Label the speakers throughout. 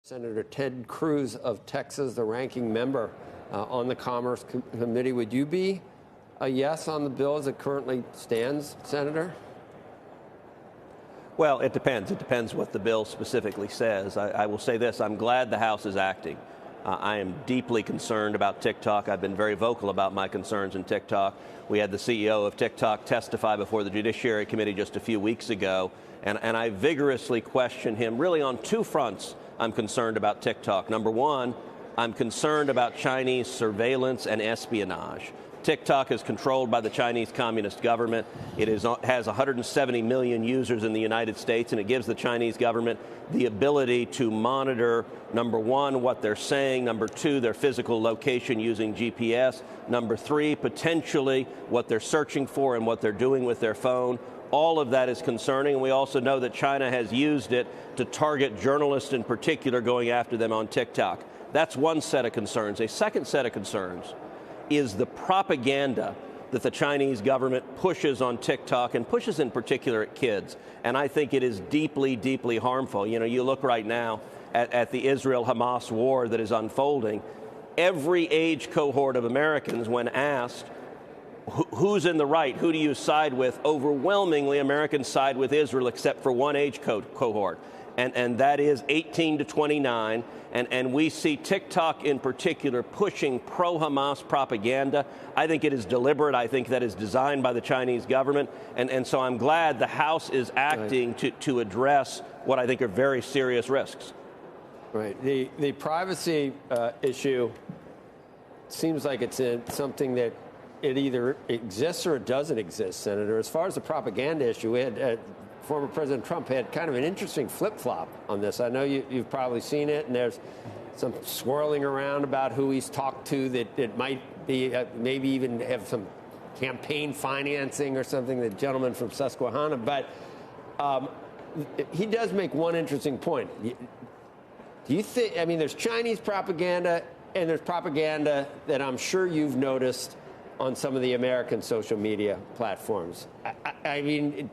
Speaker 1: Senator Ted Cruz of Texas, the ranking member on the Commerce Committee. Would you be a yes on the bill as it currently stands, Senator?
Speaker 2: Well, it depends. It depends what the bill specifically says. I will say this. I'm glad the House is acting. I am deeply concerned about TikTok. I've been very vocal about my concerns in TikTok. We had the CEO of TikTok testify before the Judiciary Committee just a few weeks ago, and I vigorously question him really on two fronts. I'm concerned about TikTok. Number one, I'm concerned about Chinese surveillance and espionage. TikTok is controlled by the Chinese Communist government. It has 170 million users in the United States, and it gives the Chinese government the ability to monitor, number one, what they're saying, number two, their physical location using GPS, number three, potentially what they're searching for and what they're doing with their phone. All of that is concerning, and we also know that China has used it to target journalists in particular, going after them on TikTok. That's one set of concerns. A second set of concerns is the propaganda that the Chinese government pushes on TikTok, and pushes in particular at kids. And I think it is deeply, deeply harmful. You know, you look right now at the Israel-Hamas war that is unfolding. Every age cohort of Americans, when asked, who's in the right, who do you side with? Overwhelmingly, Americans side with Israel, except for one age cohort, and that is 18 to 29. And we see TikTok in particular pushing pro-Hamas propaganda. I think it is deliberate. I think that is designed by the Chinese government. And so I'm glad the House is acting to address what I think are very serious risks.
Speaker 1: Right. The privacy issue seems like it's something that it either exists or it doesn't exist, Senator. As far as the propaganda issue, we had former President Trump had kind of an interesting flip-flop on this. I know you've probably seen it, and there's some swirling around about who he's talked to that it might be, maybe even have some campaign financing or something, the gentleman from Susquehanna. But he does make one interesting point. Do you think, I mean, there's Chinese propaganda, and there's propaganda that I'm sure you've noticed on some of the American social media platforms. I mean,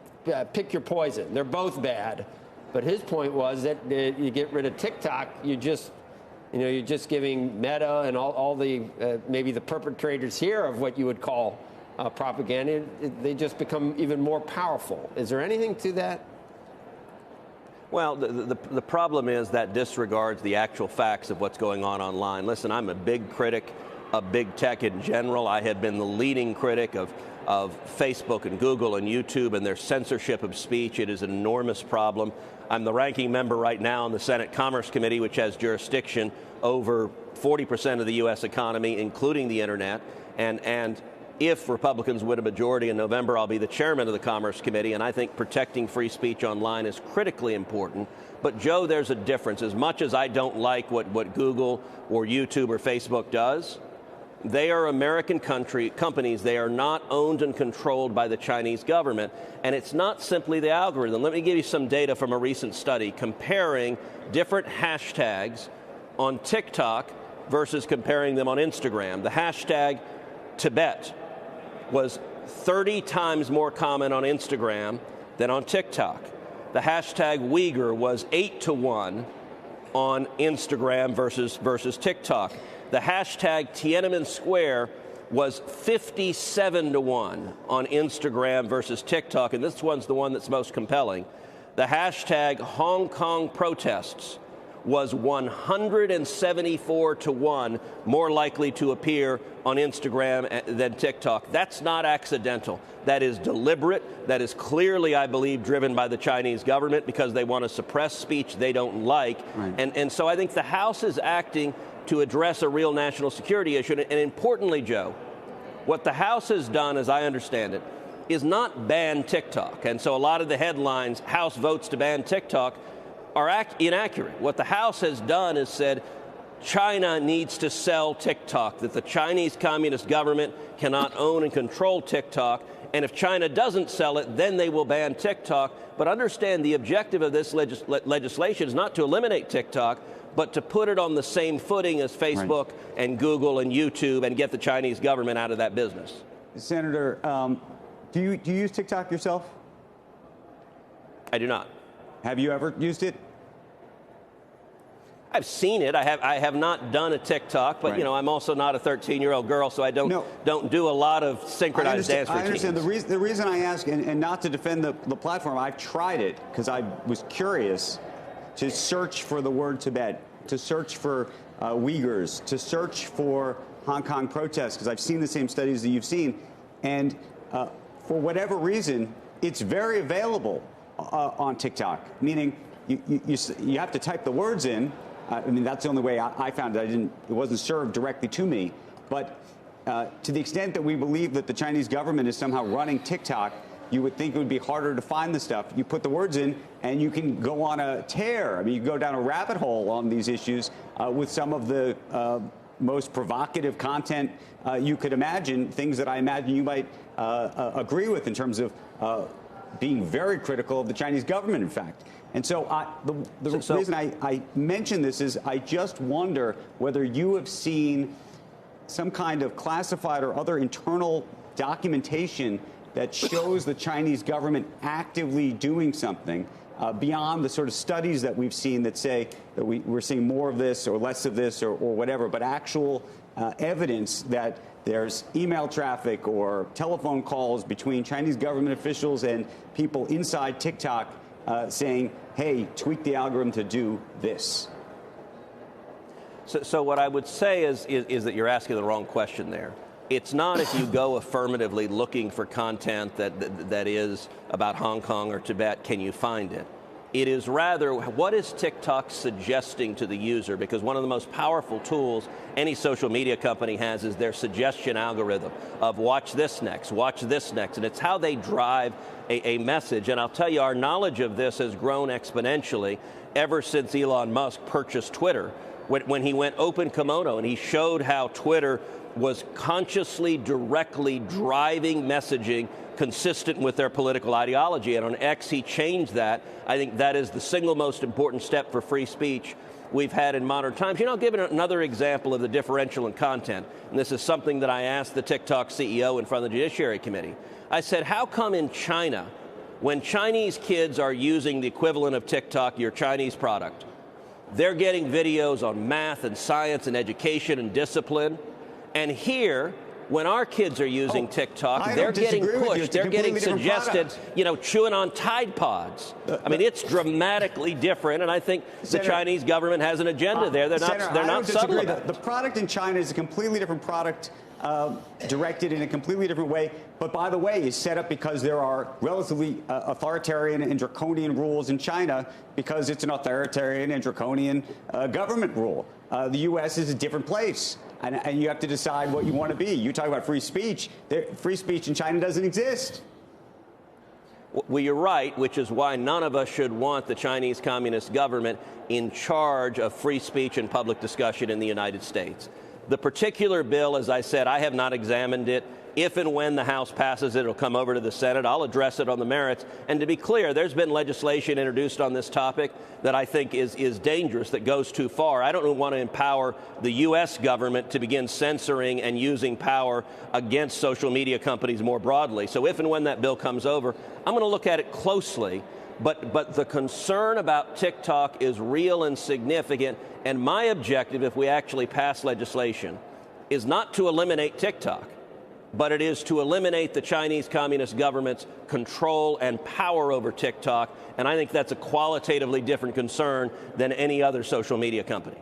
Speaker 1: pick your poison. They're both bad. But his point was that you get rid of TikTok, you're just giving Meta and all the maybe the perpetrators here of what you would call propaganda. They just become even more powerful. Is there anything to that?
Speaker 2: Well, the problem is that disregards the actual facts of what's going on online. Listen, I'm a big critic of big tech in general. I have been the leading critic of Facebook and Google and YouTube and their censorship of speech. It is an enormous problem. I'm the ranking member right now on the Senate Commerce Committee, which has jurisdiction over 40% of the U.S. economy, including the internet. And if Republicans win a majority in November, I'll be the chairman of the Commerce Committee, and I think protecting free speech online is critically important. But, Joe, there's a difference. As much as I don't like what Google or YouTube or Facebook does, they are American companies. They are not owned and controlled by the Chinese government. And it's not simply the algorithm. Let me give you some data from a recent study comparing different hashtags on TikTok versus comparing them on Instagram. The hashtag Tibet was 30 times more common on Instagram than on TikTok. The hashtag Uyghur was 8 to 1 on Instagram versus TikTok. The hashtag Tiananmen Square was 57 to 1 on Instagram versus TikTok, and this one's the one that's most compelling. The hashtag Hong Kong protests was 174 to 1 more likely to appear on Instagram than TikTok. That's not accidental. That is deliberate. That is clearly, I believe, driven by the Chinese government because they want to suppress speech they don't like. Right. And so I think the House is acting to address a real national security issue. And importantly, Joe, what the House has done, as I understand it, is not ban TikTok. And so a lot of the headlines, House votes to ban TikTok, are inaccurate. What the House has done is said China needs to sell TikTok, that the Chinese Communist government cannot own and control TikTok, and if China doesn't sell it, then they will ban TikTok. But understand the objective of this legislation is not to eliminate TikTok, but to put it on the same footing as Facebook and Google and YouTube and get the Chinese government out of that business.
Speaker 3: Senator, do you use TikTok yourself?
Speaker 2: I do not.
Speaker 3: Have you ever used it?
Speaker 2: I've seen it. I have not done a TikTok, but
Speaker 3: Right.
Speaker 2: you know, I'm also not a 13-year-old girl, so I don't do a lot of synchronized dance routines.
Speaker 3: I understand. The reason I ask, and not to defend the platform, I've tried it because I was curious to search for the word Tibet, to search for Uyghurs, to search for Hong Kong protests, because I've seen the same studies that you've seen, and for whatever reason, it's very available on TikTok, meaning you have to type the words in. I mean, that's the only way I found it. It wasn't served directly to me. But to the extent that we believe that the Chinese government is somehow running TikTok, you would think it would be harder to find the stuff. You put the words in, and you can go on a tear. I mean, you can go down a rabbit hole on these issues with some of the most provocative content you could imagine, things that I imagine you might agree with in terms of being very critical of the Chinese government, in fact. And so the reason I mention this is I just wonder whether you have seen some kind of classified or other internal documentation that shows the Chinese government actively doing something beyond the sort of studies that we've seen that say that we're seeing more of this or less of this or whatever, but actual evidence that there's email traffic or telephone calls between Chinese government officials and people inside TikTok saying, hey, tweak the algorithm to do this.
Speaker 2: So what I would say is that you're asking the wrong question there. It's not if you go affirmatively looking for content that is about Hong Kong or Tibet, can you find it? It is rather, what is TikTok suggesting to the user? Because one of the most powerful tools any social media company has is their suggestion algorithm of watch this next, and it's how they drive a message. And I'll tell you, our knowledge of this has grown exponentially ever since Elon Musk purchased Twitter. When he went open kimono and he showed how Twitter was consciously, directly driving messaging consistent with their political ideology. And on X, he changed that. I think that is the single most important step for free speech we've had in modern times. You know, I'll give another example of the differential in content. And this is something that I asked the TikTok CEO in front of the Judiciary Committee. I said, how come in China, when Chinese kids are using the equivalent of TikTok, your Chinese product, they're getting videos on math and science and education and discipline, and here, when our kids are using TikTok, they're getting pushed, they're getting suggested, chewing on Tide Pods. I mean, it's dramatically different, and I think the Chinese government has an agenda there. They're not subtle about it.
Speaker 3: The product in China is a completely different product, directed in a completely different way. But by the way, is set up because there are relatively authoritarian and draconian rules in China because it's an authoritarian and draconian government rule. The U.S. is a different place. And you have to decide what you want to be. You talk about free speech. Free speech in China doesn't exist.
Speaker 2: Well, you're right, which is why none of us should want the Chinese Communist government in charge of free speech and public discussion in the United States. The particular bill, as I said, I have not examined it. If and when the House passes it, it'll come over to the Senate. I'll address it on the merits. And to be clear, there's been legislation introduced on this topic that I think is dangerous, that goes too far. I don't want to empower the U.S. government to begin censoring and using power against social media companies more broadly. So if and when that bill comes over, I'm going to look at it closely. But the concern about TikTok is real and significant. And my objective, if we actually pass legislation, is not to eliminate TikTok, but it is to eliminate the Chinese Communist government's control and power over TikTok. And I think that's a qualitatively different concern than any other social media company.